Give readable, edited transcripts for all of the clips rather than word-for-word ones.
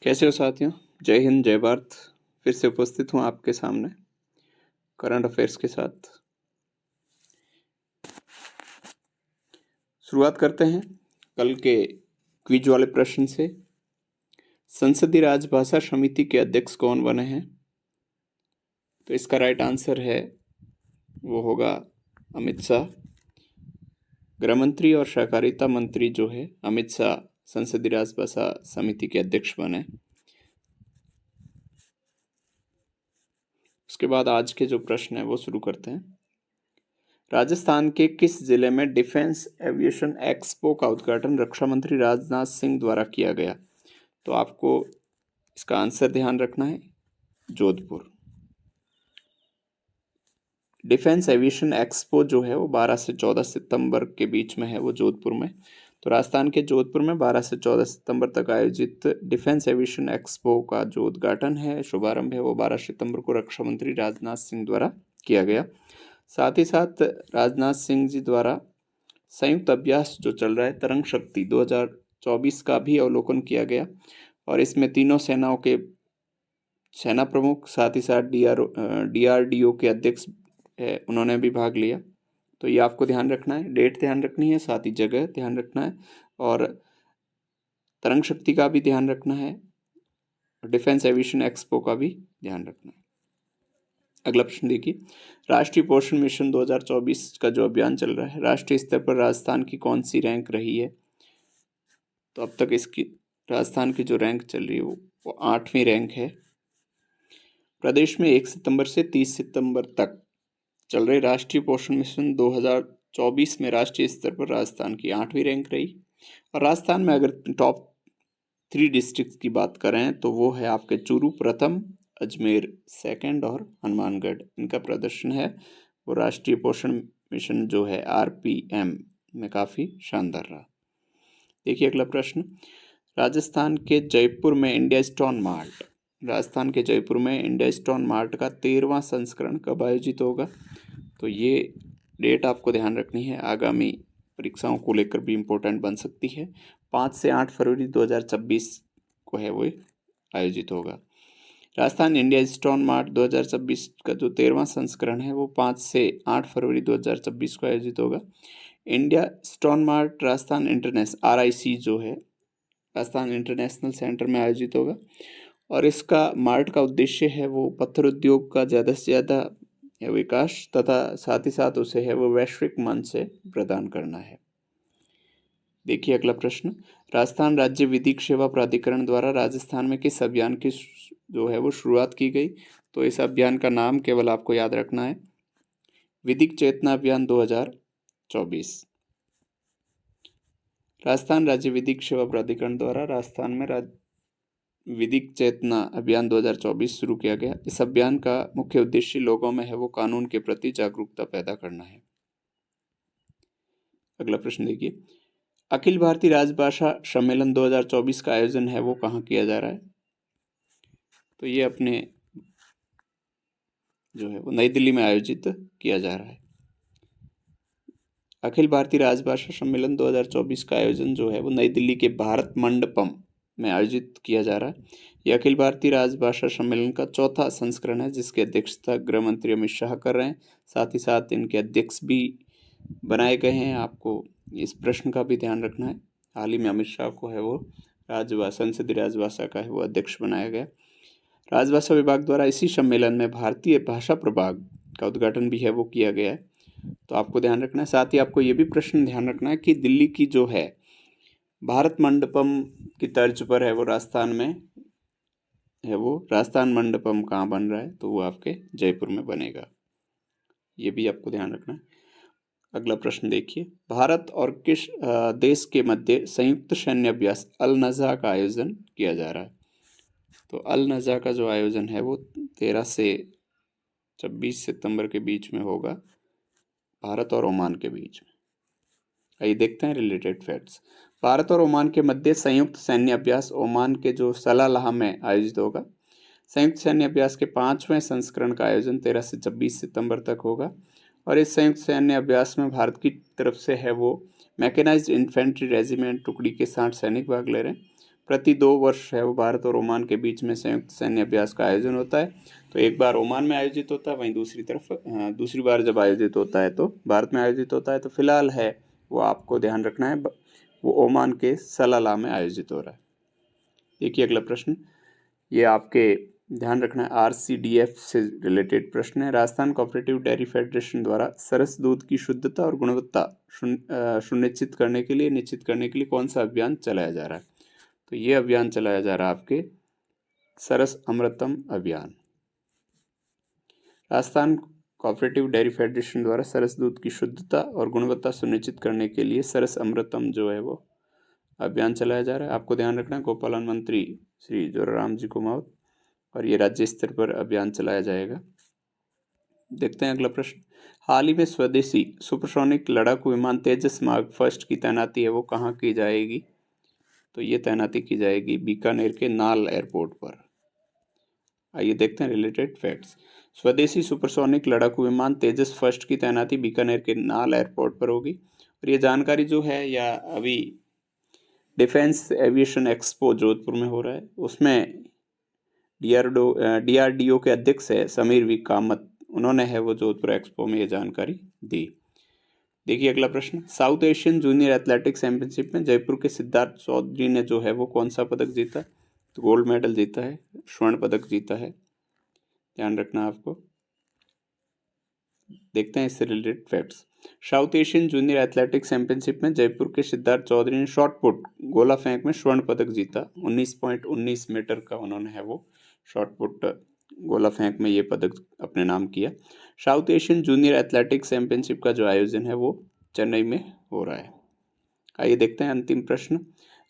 कैसे हो साथियों? जय हिंद, जय भारत। फिर से उपस्थित हूँ आपके सामने करंट अफेयर्स के साथ। शुरुआत करते हैं कल के क्विज वाले प्रश्न से। संसदीय राजभाषा समिति के अध्यक्ष कौन बने हैं? तो इसका राइट आंसर है वो होगा अमित शाह। गृह मंत्री और सहकारिता मंत्री जो है अमित शाह संसदीय राजभाषा समिति के अध्यक्ष बने। उसके बाद आज के जो प्रश्न है वो शुरू करते हैं। राजस्थान के किस जिले में डिफेंस एविएशन एक्सपो का उद्घाटन रक्षा मंत्री राजनाथ सिंह द्वारा किया गया? तो आपको इसका आंसर ध्यान रखना है, जोधपुर। डिफेंस एविएशन एक्सपो जो है वो 12 से 14 सितंबर के बीच में है, वो जोधपुर में। तो राजस्थान के जोधपुर में 12 से 14 सितंबर तक आयोजित डिफेंस एविएशन एक्सपो का जो उद्घाटन है, शुभारंभ है, वो 12 सितंबर को रक्षा मंत्री राजनाथ सिंह द्वारा किया गया। साथ ही साथ राजनाथ सिंह जी द्वारा संयुक्त अभ्यास जो चल रहा है तरंग शक्ति 2024 का भी अवलोकन किया गया और इसमें तीनों सेनाओं के सेना प्रमुख, साथ ही साथ DRDO के अध्यक्ष है, उन्होंने भी भाग लिया। तो ये आपको ध्यान रखना है, डेट ध्यान रखनी है, साथ ही जगह ध्यान रखना है और तरंग शक्ति का भी ध्यान रखना है, डिफेंस एविएशन एक्सपो का भी ध्यान रखना है। अगला प्रश्न देखिए, राष्ट्रीय पोषण मिशन 2024 का जो अभियान चल रहा है, राष्ट्रीय स्तर पर राजस्थान की कौन सी रैंक रही है? तो अब तक इसकी राजस्थान की जो रैंक चल रही है वो 8वीं रैंक है। प्रदेश में 1 सितंबर से 30 सितंबर तक चल रहे राष्ट्रीय पोषण मिशन 2024 में राष्ट्रीय स्तर पर राजस्थान की 8वीं रैंक रही। और राजस्थान में अगर टॉप 3 डिस्ट्रिक्ट की बात करें तो वो है आपके चूरू प्रथम, अजमेर सेकंड और हनुमानगढ़। इनका प्रदर्शन है वो राष्ट्रीय पोषण मिशन जो है RPM में काफ़ी शानदार रहा। देखिए अगला प्रश्न, राजस्थान के जयपुर में इंडिया स्टोन मार्ट का 13वां संस्करण कब आयोजित होगा? तो ये डेट आपको ध्यान रखनी है, आगामी परीक्षाओं को लेकर भी इम्पोर्टेंट बन सकती है। 5 से 8 फरवरी 2026 को है वो आयोजित होगा। राजस्थान इंडिया स्टोन मार्ट 2026 का जो 13वां संस्करण है वो 5 से 8 फरवरी 2026 को आयोजित होगा। India stone mart Rajasthan RIC जो है राजस्थान इंटरनेशनल सेंटर में आयोजित होगा और इसका मार्ट का उद्देश्य है वो पत्थर उद्योग का ज़्यादा से ज़्यादा विकास तथा साथ ही साथ उसे है वो वैश्विक मंच से प्रदान करना है। देखिए अगला प्रश्न, राजस्थान राज्य विधिक सेवा प्राधिकरण द्वारा राजस्थान में किस अभियान की जो है वो शुरुआत की गई? तो इस अभियान का नाम केवल आपको याद रखना है, विधिक चेतना अभियान 2024। राजस्थान राज्य विधिक सेवा प्राधिकरण द्वारा राजस्थान में विधिक चेतना अभियान 2024 शुरू किया गया। इस अभियान का मुख्य उद्देश्य लोगों में है वो कानून के प्रति जागरूकता पैदा करना है। अगला प्रश्न देखिए, अखिल भारतीय राजभाषा सम्मेलन 2024 का आयोजन है वो कहाँ किया जा रहा है? तो ये अपने जो है वो नई दिल्ली में आयोजित किया जा रहा है। अखिल भारतीय राजभाषा सम्मेलन 2024 का आयोजन जो है वो नई दिल्ली के भारत मंडपम में आयोजित किया जा रहा है। यह अखिल भारतीय राजभाषा सम्मेलन का 4था संस्करण है जिसकी अध्यक्षता गृह मंत्री अमित शाह कर रहे हैं। साथ ही साथ इनके अध्यक्ष भी बनाए गए हैं। आपको इस प्रश्न का भी ध्यान रखना है, हाल ही में अमित शाह को है वो संसदीय राजभाषा का है वो अध्यक्ष बनाया गया। राजभाषा विभाग द्वारा इसी सम्मेलन में भारतीय भाषा प्रभाग का उद्घाटन भी है वो किया गया है, तो आपको ध्यान रखना है। साथ ही आपको ये भी प्रश्न ध्यान रखना है कि दिल्ली की जो है भारत मंडपम की तर्ज पर है वो राजस्थान में है वो राजस्थान मंडपम कहाँ बन रहा है? तो वो आपके जयपुर में बनेगा, ये भी आपको ध्यान रखना है। अगला प्रश्न देखिए, भारत और किस देश के मध्य संयुक्त सैन्य अभ्यास अल नज़ा का आयोजन किया जा रहा है? तो अल नज़ा का जो आयोजन है वो 13 से 26 सितंबर के बीच में होगा, भारत और ओमान के बीच में। आइए देखते हैं रिलेटेड फैक्ट्स। भारत और ओमान के मध्य संयुक्त सैन्य अभ्यास ओमान के जो सलालाह में आयोजित होगा। संयुक्त सैन्य अभ्यास के 5वें संस्करण का आयोजन 13 से 26 सितंबर तक होगा और इस संयुक्त सैन्य अभ्यास में भारत की तरफ से है वो मैकेनाइज्ड इन्फेंट्री रेजिमेंट टुकड़ी के 60 सैनिक भाग ले रहे हैं। प्रति 2 वर्ष है वो भारत और ओमान के बीच में संयुक्त सैन्य अभ्यास का आयोजन होता है। तो एक बार ओमान में आयोजित होता है, वहीं दूसरी तरफ दूसरी बार जब आयोजित होता है तो भारत में आयोजित होता है। तो फिलहाल है वो आपको ध्यान रखना है, वो ओमान के सलाला में आयोजित हो रहा है। देखिए अगला प्रश्न, ये आपके ध्यान रखना है, RCDF से रिलेटेड प्रश्न है। राजस्थान कोऑपरेटिव डेयरी फेडरेशन द्वारा सरस दूध की शुद्धता और गुणवत्ता सुनिश्चित करने के लिए कौन सा अभियान चलाया जा रहा है? तो ये अभियान चलाया जा रहा है आपके सरस अमृतम अभियान। राजस्थान कोऑपरेटिव डेयरी फेडरेशन द्वारा सरस दूध की शुद्धता और गुणवत्ता सुनिश्चित करने के लिए सरस अमृतम जो है वो अभियान चलाया जा रहा है। आपको ध्यान रखना है, गोपालन मंत्री श्री जोराराम जी कुमावत, और ये राज्य स्तर पर अभियान चलाया जाएगा। देखते हैं अगला प्रश्न, हाल ही में स्वदेशी सुपरसोनिक लड़ाकू विमान तेजस मार्क फर्स्ट की तैनाती है वो कहाँ की जाएगी? तो ये तैनाती की जाएगी बीकानेर के नाल एयरपोर्ट पर। आइए देखते हैं रिलेटेड फैक्ट्स। स्वदेशी सुपरसोनिक लड़ाकू विमान तेजस फर्स्ट की तैनाती बीकानेर के नाल एयरपोर्ट पर होगी। और ये जानकारी जो है या अभी डिफेंस एविएशन एक्सपो जोधपुर में हो रहा है, उसमें DRDO के अध्यक्ष है समीर वी कामत, उन्होंने है वो जोधपुर एक्सपो में ये जानकारी दी। देखिए अगला प्रश्न, south Asian junior athletics championship में जयपुर के सिद्धार्थ चौधरी ने जो है वो कौन सा पदक जीता? तो गोल्ड मेडल जीता है, स्वर्ण पदक जीता है, ध्यान रखना आपको। देखते हैं इससे related facts. South Asian junior athletics championship में जयपुर के सिद्धार्थ चौधरी ने शॉट पुट गोला फेंक में स्वर्ण पदक जीता। 19.19 मीटर का उन्होंने है वो शॉट पुट गोला फेंक में ये पदक अपने नाम किया। South Asian junior athletics championship का जो आयोजन है वो चेन्नई में हो रहा है। आइए देखते हैं अंतिम प्रश्न,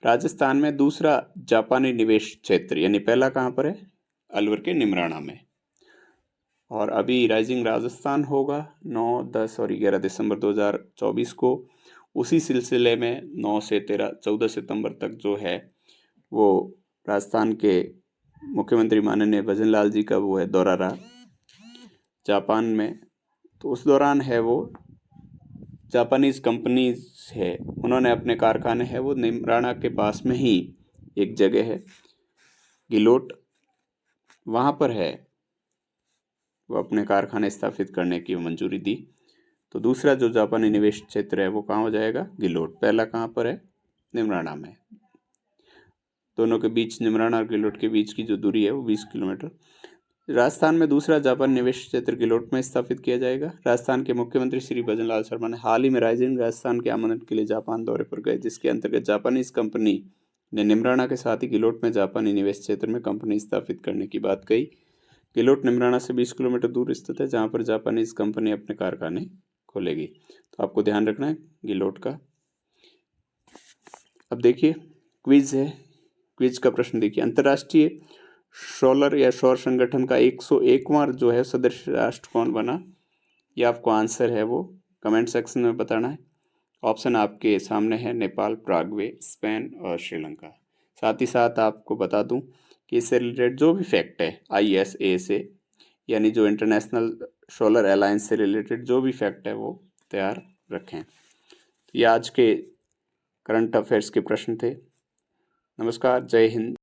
राजस्थान में दूसरा जापानी निवेश क्षेत्र यानी पहला कहाँ पर है? अलवर के निमराना में। और अभी राइजिंग राजस्थान होगा 9, 10 और 11 दिसंबर 2024 को। उसी सिलसिले में 9 से 14 सितंबर तक जो है वो राजस्थान के मुख्यमंत्री माननीय भजनलाल जी का वो है दौरा रहा जापान में। तो उस दौरान है वो जापानीज कंपनीज है, उन्होंने अपने कारखाने है वो निमराना के पास में ही एक जगह है गिलोट, वहाँ पर है वो अपने कारखाने स्थापित करने की मंजूरी दी। तो दूसरा जो जापानी निवेश क्षेत्र है वो कहाँ हो जाएगा? गिलोट। पहला कहाँ पर है? निमराना में। दोनों के बीच, निमराना और गिलोट के बीच की जो दूरी है वो 20 किलोमीटर। राजस्थान में दूसरा जापानी निवेश क्षेत्र गिलोट में स्थापित किया जाएगा। राजस्थान के मुख्यमंत्री श्री भजनलाल शर्मा ने हाल ही में राइजिंग राजस्थान के आमंत्रण के लिए जापान दौरे पर गए, जिसके अंतर्गत जापानीज कंपनी ने निमराना के साथ ही गिलोट में जापानी निवेश क्षेत्र में कंपनी स्थापित करने की बात कही। गिलोट निमराना से 20 किलोमीटर दूर स्थित है, जहां पर जापानीज कंपनी अपने कारखाने खोलेगी। तो आपको ध्यान रखना है गिलोट का। अब देखिए क्विज है, क्विज का प्रश्न देखिए, अंतर्राष्ट्रीय सोलर या सौर संगठन का 101वां जो है सदस्य राष्ट्र कौन बना? ये आपको आंसर है वो कमेंट सेक्शन में बताना है। ऑप्शन आपके सामने है नेपाल, प्राग्वे, स्पेन और श्रीलंका। साथ ही साथ आपको बता दूं कि इससे रिलेटेड जो भी फैक्ट है ISA से यानी जो इंटरनेशनल सोलर अलायंस से रिलेटेड जो भी फैक्ट है वो तैयार रखें। तो ये आज के करंट अफेयर्स के प्रश्न थे। नमस्कार, जय हिंद।